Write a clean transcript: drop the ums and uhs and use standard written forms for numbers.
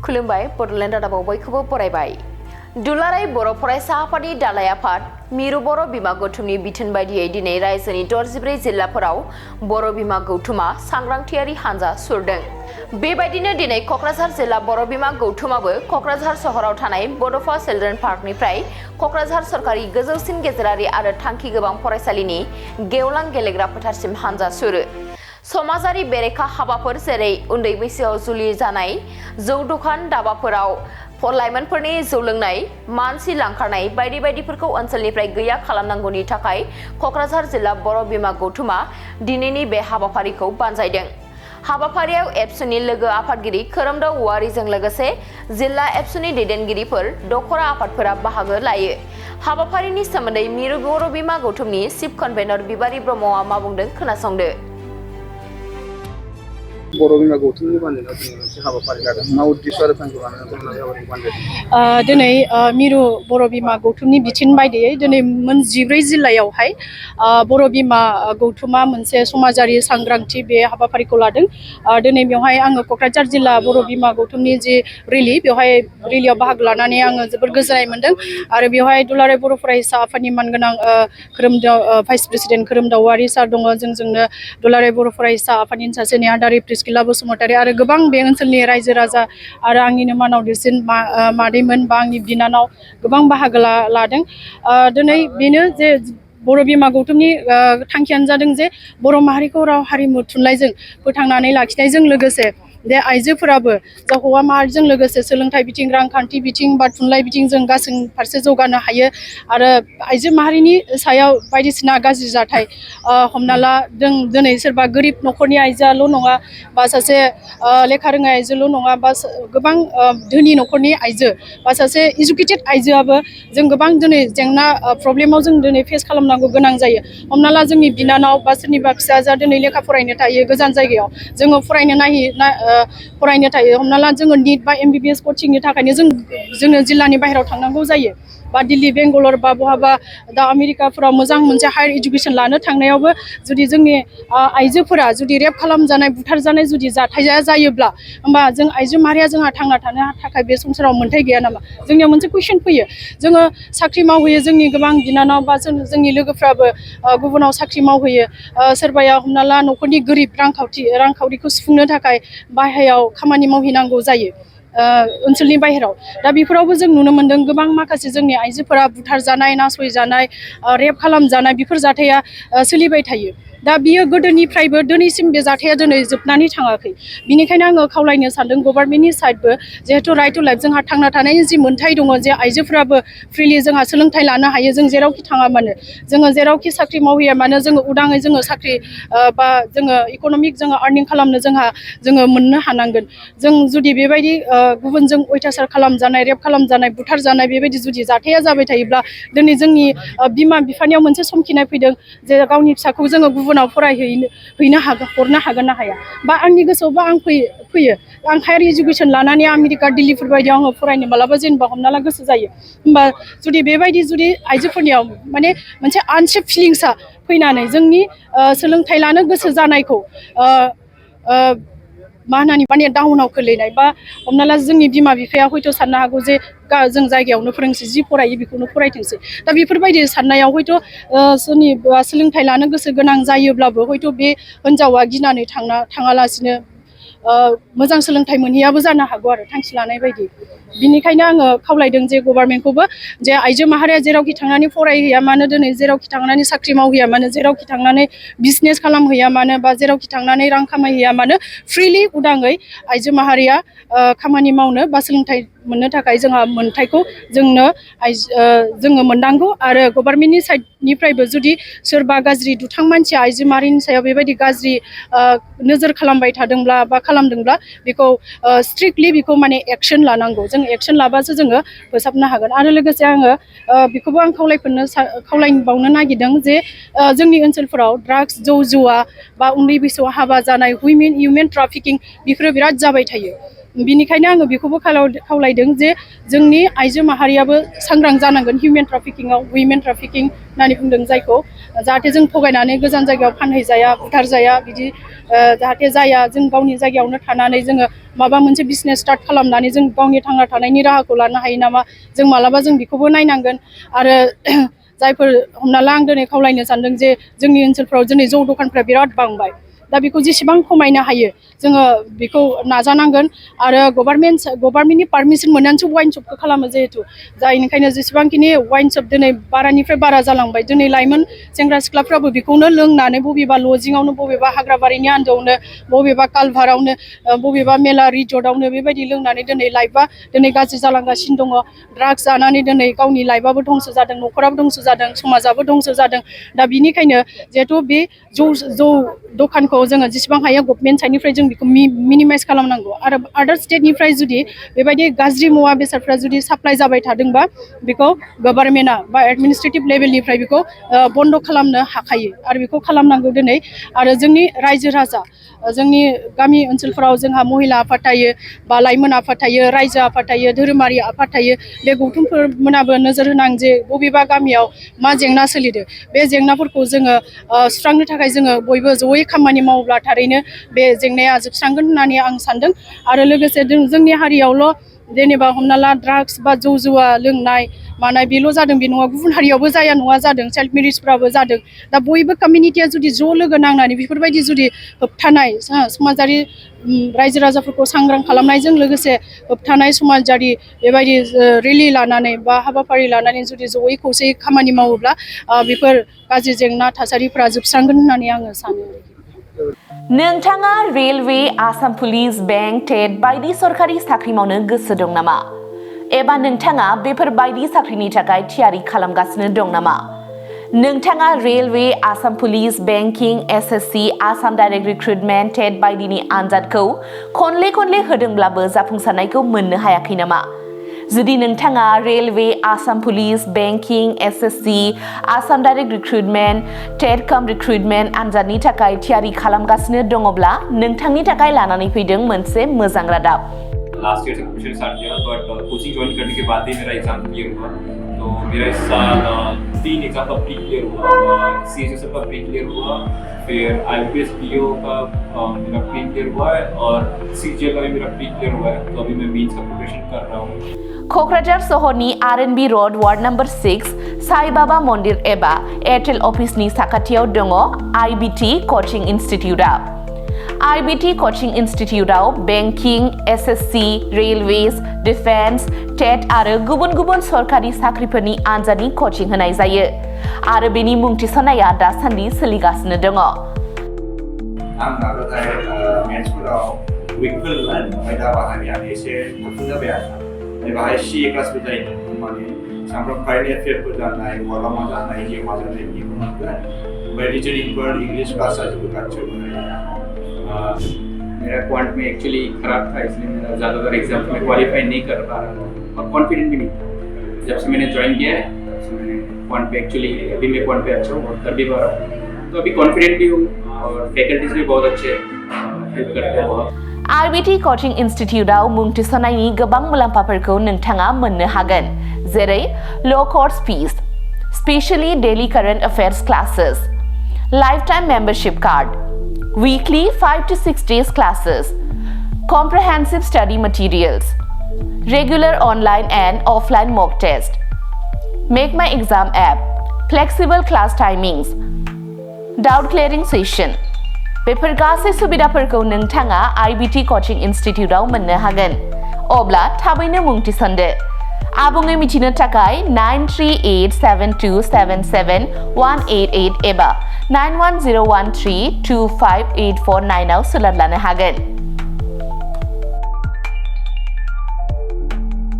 खुलुमबाय बडलेण्ड रादाबाव बयखौबो बरायबाय। दुलाराय बर' फरायसा आफादनि दालाय आफाद मिरु बर' बिमा गौथुमनि बिथोन बायदियै दिनै रायजोनि 64 जिल्लाफोराव बर' बिमा गौथुमा सांग्रांथियारि हानजा सुरदों। बेबायदिनो दिनै क'क्राझार जिल्ला बर' बिमा गौथुमाबो क'क्राझार सहराव थानाय बड'फा चिल्ड्रेन पार्कनिफ्राय क'क्राझार सरकारि गोजौसिन गेजेरारि आरो थांखि गोबां फरायसालिनि गेवलां गेलेग्रा फोथारसिम हानजा सुरो। समाजारि बेरेखा हाबाफोर जेरै उन्दै बैसोआव जुलि जानाय, जौ दखान दाबाफोराव लाइमोनफोरनि जौ लोंनाय, मानसि लांखारनाय बायदि बायदिफोरखौ ओनसोलनिफ्राय गैया खालामनांगौनि थाखाय क'क्राझार जिल्ला बर' बिमा गौथुमा दिनैनि बे हाबाफारिखौ बानजायदों। हाबाफारियाव एबसुनि लोगो आफादगिरि खोरोमदाव औवारिजों लोगोसे जिल्ला एबसुनि दैदेनगिरिफोर दखरा आफादफोरा बाहागो लायो। हाबाफारिनि सोमोन्दै मिरु बर' बिमा गौथुमनि चिफ कनभेनर बिबारि ब्रह्मआ मा बुंदों खोनासंदो। बर' बिमा गौथुमनि बानजायनायाव दिनै मोनसे हाबाफारि लादों। मा उद्देश्य आरो थांखि लानानै हाबाफारिखौ बानजायदों? दिनै मिरु बर' बिमा गौथुमनि बिथोन बायदियै दिनै मोन 14 जिल्लायावहाय बर' बिमा गौथुमा मोनसे समाजारि सांग्रांथि बे हाबाफारिखौ लादों। दिनै बेवहाय आङो क'क्राझार जिल्ला बर' बिमा गौथुमनि जि बेवहाय रेलियाव बाहागो लानानै आङो जोबोर गोजोननाय मोन्दों आरो बेवहाय दुलाराय बर' फरायसा आफादनि मानगोनां भाइस प्रेसिडेन्ट खोरोमदाव औवारि सार दङ, जोंनो दुलाराय बर' फरायसा आफादनि सासे नेहादारि प्रिस्किला बसुमतारी आरो गोबां बे ओनसोलनि रायजो राजा आरो आंनिनो मानाव देरसिन मादैमोन बा आंनि बिनानाव गोबां बाहागो लादों। दिनै बेनो जे बर' बिमा गौथुमनि थांखियानो जादों जे बर' माहारिखौ राव हारिमु थुनलाइजों फोथांनानै लाखिनायजों लोगोसे बे आइजोफोराबो जा हौवा माहारिजों लोगोसे सोलोंथाइ बिथिं, रांखान्थि बिथिं बा थुनलाइ बिथिं जों गासै फारसे जौगानो हायो आरो आइजो माहारिनि सायाव बायदिसिना गाज्रि जाथाय हमना ला जों दिनै सोरबा गोरिब न'खरनि आइजोआल' नङा बा सासे लेखा रोङै आइजोल' नङा बा गोबां धोनि न'खरनि आइजो बा सासे इडुकेटेड आइजोआबो जों गोबां दिनै जेंना प्रब्लेमाव जों दिनै फेस खालामनांगौ गोनां जायो। हमना ला जोंनि बिनानाव बा सोरनिबा फिसाजोआ दिनै लेखा फरायनो थायो गोजान जायगायाव, जोङो फरायनो थायो। हमना ला जोङो निट बा MBBS कचिंनि थाखायनो जोङो जिल्लानि बाहेरायाव थांनांगौ जायो बा दिल्ली बेंगालर बा बहाबा दा आमेरिकाफोराव मोजां मोनसे हायार इडुकेसन लानो थांनायावबो जुदि जोंनि आइजोफोरा जुदि रेप खालामजानाय बुथारजानाय जुदि जाथाया जायोब्ला होमबा जों आइजो माहारिया जोंहा थांना थानो थाखाय बे संसाराव मोन्थाय गैया नामा? जोंनियाव मोनसे कुइसन फैयो। जोङो साख्रि मावहैयो, जोंनि गोबां बिनानाव बा जोंनि लोगोफ्राबो गुबुनाव साख्रि मावहैयो। सोरबाया हमना ला न'खरनि गोरिब रांखावरिखौ सुफुंनो थाखाय बाहेरायाव खामानि मावहैनांगौ जायो ओनसोलनि बाहेराव। दा बेफोरावबो जों नुनो मोन्दों गोबां माखासे जोंनि आइजोफोरा बुथारजानाय, नासयजानाय, रेप खालामजानाय बेफोर जाथाया सोलिबाय थायो। दा बियो गोदोनिफ्रायबो दिनैसिम बे जाथाया दिनै जोबनानै थाङाखै। बिनिखायनो आङो खावलायनो सानदों गभर्नमेन्टनि साइडबो जिहेथु राइट टु लाइफ जोंहा थांना थानायनि जि मोन्थाय दङ, जे आइजोफोराबो फ्रिलि जोंहा सोलोंथाइ लानो हायो। जों जेरावखि थाङा मानो, जोङो जेरावखि साख्रि मावहैया मानो, जोङो उदाङै जोङो साख्रि बा जोङो इक'नमिक जोङो आर्निं खालामनो जोङो मोननो हानांगोन। जों जुदि बेबायदि गुबुनजों अयथासार खालामजानाय, रेप खालामजानाय, बुथारजानाय बेबायदि जुदि जाथाया जाबाय थायोब्ला दिनै जोंनि बिमा बिफानियाव मोनसे समखिनाय फैदों जे गावनि फिसाखौ जोङो गुबुनाव हरनो हागोन ना हाया। बा आंनि गोसोआवबा आं फैयो आं हायार इडुकेसन लानानै आमेरिका दिल्लीफोर बायदियाव आङो फरायनो मालाबा जेनेबा हमना ला गोसो जायो। होमबा जुदि बेबायदि जुदि आइजोफोरनियाव माने मोनसे आनसेफ फिलिंसआ फैनानै जोंनि सोलोंथाइ लानो गोसो जानायखौ मा होननानै माने डाउनाव खोलैनाय बा हमना ला जोंनि बिमा बिफाया हयथ' साननो हागौ जे जों जायगायावनो फोरोंसै, जि फरायो बेखौनो फरायथोंसै। दा बेफोरबायदि साननायाव हयथ' सोरनिबा सोलोंथाइ लानो गोसो गोनां जायोब्लाबो हयथ' बे हिनजावा गिनानै थाङालासिनो मोजां सोलोंथाइ मोनहैयाबो जानो हागौ आरो थांखि लानाय बायदि। बिनिखायनो आङो खावलायदों जे गभर्नमेन्टखौबो जे आइजो माहारिया जेरावखि थांनानै फरायहैया मानो, दिनै जेरावखि थांनानै साख्रि मावहैया मानो, जेरावखि थांनानै बिजनेस खालामहैया मानो बा जेरावखि थांनानै रां खामायहैया मानो, फ्रिलि उदाङै आइजो माहारिया खामानि मावनो बा सोलोंथाइ मोननो थाखाय जोंहा मोन्थायखौ जोङो मोननांगौ। आरो गभर्नमेन्टनि साइडनिफ्रायबो जुदि सोरबा गाज्रि दुथां मानसिया आइजो माहारिनि सायाव बेबायदि गाज्रि नोजोर खालामबाय थादोंब्ला बा खालामदोंब्ला बेखौ स्ट्रिक्टलि बेखौ माने एक्सन लानांगौ। जों एक्सन लाबासो जोङो फोसाबनो हागोन। आरो लोगोसे आङो बेखौबो आं खावलायबावनो नागिरदों जे जोंनि ओनसोलफोराव ड्राग्स, जौ जुवा बा उन्दै बैसोआव हाबा जानाय, हिउमेन ट्राफिकिं बेफोरो बिराद जाबाय थायो। बिनिखायनो आङो बेखौबो खावलायदों जे जोंनि आइजो माहारियाबो सांग्रां जानांगोन हिउमेन ट्राफिकिंआव वुमेन ट्राफिकिं होननानै बुंदों जायखौ जाहाथे जों थगायनानै गोजान जायगायाव फानहैजाया बुथारजाया बिदि जाहाथे जाया जों गावनि जायगायावनो थानानै जोङो माबा मोनसे बिजनेस स्टार्ट खालामनानै जों गावनि थांना थानायनि राहाखौ लानो हायो नामा जों मालाबा जों बेखौबो नायनांगोन आरो जायफोर हमना ला आं दिनै खावलायनो सानदों जे जोंनि ओनसोलफ्राव दिनै जौ दखानफ्रा बिराद बांबाय दा बेखौ जेसेबां खमायनो हायो जोङो बेखौ नाजानांगोन आरो गभर्नमेन्टनि पारमिसन मोननानैसो वाइन शपखौ खालामो जिहेतु जायनिखायनो जेसेबांखिनि वाइन शप दिनै बारानिफ्राय बारा जालांबाय दिनै लाइमोन सेंग्रा सिख्लाफ्राबो बेखौनो लोंनानै बबेबा लजिङावनो बबेबा हाग्राबारिनि आन्दोआवनो बबेबा कालभारावनो बबेबा मेला रिजर्टआवनो बेबायदि लोंनानै दिनै लाइफआ दिनै गाज्रि जालांगासिनो दङ ड्राग्स जानानै दिनै गावनि लाइफआबो धंस जादों न'खराबो धंस जादों समाजाबो धंस जादों दा बिनिखायनो जिहेथु बे जौ दखानखौ जोङो जेसेबां हायो गभर्नमेन्ट साइडनिफ्राय जों बेखौ मिनिमाइज खालामनांगौ आरो आदार स्टेटनिफ्राय जुदि बेबायदि गाज्रि मुवा बेसादफ्रा जुदि साप्लाइ जाबाय थादोंबा बेखौ गभर्नमेन्टआ बा एडमिनिस्ट्रेटिभ लेभेलनिफ्राय बेखौ बन्द' खालामनो हाखायो आरो बेखौ खालामनांगौ दिनै आरो जोंनि रायजो राजा जोंनि गामि ओनसोलफोराव जोंहा महिला आफाद थायो बा लाइमोन आफाद थायो रायजो आफाद थायो धोरोमारि आफाद थायो बे गौथुमफोरमोनाबो नोजोर होनांगौ जे बबेबा गामियाव मा जेंना सोलिदों बे जेंनाफोरखौ जोङो सुस्रांनो थाखाय जोङो बयबो जयै खामानि मावोब्ला थारैनो बे जेंनाया जोबस्रांगोन होननानै आं सानदों आरो लोगोसे जोंनि हारियावल' जेनेबा हमना ला ड्राग्स बा जौ जुवा लोंनाय मानाय बेल' जादों बे नङा गुबुन हारियावबो जाया नङा जादों चाइल्ड मेरिजफ्राबो जादों दा बयबो कमिउनिटिया जुदि ज' लोगो नांनानै बेफोरबायदि जुदि होबथानाय समाजारि रायजो राजाफोरखौ सांग्रां खालामनायजों लोगोसे होबथानाय समाजारि बेबायदि रेलि लानानै बा हाबाफारि लानानै जुदि जयै खौसेयै खामानि मावोब्ला बेफोर गाज्रि जेंना थासारिफ्रा जोबस्रांगोन होननानै आङो सानो नोंथाङा रेलवे आसाम पुलिस बेंक टेट बायदि सरकारि साख्रि मावनो गोसो दं नामा एबा नोंथाङा बेफोर बायदि साख्रिनि थाखाय थियारि खालामगासिनो दं नामा नोंथाङा railway Assam police banking SSC Assam direct recruitment TET बायदिनि आनजादखौ खनले होदोंब्लाबो जाफुंसारनायखौ मोननो हायाखै नामा जुदि नोंथाङा railway Assam police banking SSC Assam direct recruitment TET cum recruitment आनजादनि थाखाय थियारि खालामगासिनो दङब्ला नोंथांनि थाखाय लानानै फैदों मोनसे मोजां रादाब लास्ट ईयर से कोचिंग स्टार्ट किया बट कोचिंग ज्वाइन करने के बाद ही मेरा एग्जाम क्लियर हुआ तो मेरा इस साल 3 एग्जाम का प्री क्लियर हुआ सीएचएसएफ का प्री क्लियर हुआ फिर आईपीएस पीओ का मेरा प्री क्लियर हुआ है और सीजीएल का भी मेरा प्री क्लियर हुआ है तो अभी मैं मेंस का प्रिपरेशन कर रहा हूँ क'क्राझार सहरनि RNB road ward number 6 Sai Baba मन्दिर एबा एयारटेल अफिसनि साखाथियाव दङ आईबीटी कोचिं इन्स्टिट्यूटआ आईबीटी कोचिं इन्स्टिट्यूटआव banking SSC railways defence TET आरो गुबुन सरकारि साख्रिफोरनि आनजादनि कोचिं होनाय जायो आरो बेनि मुं थिसननाया दासान्दि सोलिगासिनो दङ आं नाजानाय मेथ्सफोराव उइकफोर ओमफ्राय दा बाहायनायानो एसे गुबुन जाबाय आरो बाहाय सीए क्लासबो जायो माने सामफ्राम कारेन्ट एफेयारफोर जानाय माला मा जानाय जे मा जानाय बेखौ मोनगोन ओमफ्राय रिजनिंफोर इंग्लिश क्लास जाजोबो गासैबो मेरा क्वांट में एक्चुअली खराब था इसलिए मेरा ज़्यादातर एग्जाम में क्वालिफाई नहीं कर पा रहा था और कॉन्फिडेंट भी नहीं था जब से मैंने ज्वाइन किया है तब से मैंने क्वांट पे एक्चुअली अभी मैं क्वांट पे अच्छा हूँ और कर भी पा रहा हूँ तो अभी कॉन्फिडेंट भी हूँ और फैकल्टीज भी बहुत अच्छे हेल्प करते हैं बहुत आईबीटी कोचिं इन्स्टिट्यूटआव मुं थिसननायनि गोबां मुलाम्फाफोरखौ नोंथाङा मोननो हागोन जेरै ल' course fees specially daily current affairs classes lifetime membership card weekly 5 to 6 days classes, comprehensive study materials, regular online and offline mock test, Make My Exam app, flexible class timings, doubt clearing session. बेफोर गासै सुबिदाफोरखौ नोंथाङा IBT coaching इन्स्टिट्यूटआव मोननो हागोन अब्ला थाबैनो मुं थिसनदो आबुङै मिथिनो थाखाय 9387277188 एबा 9101325849 आव सोलाद लानो हागोन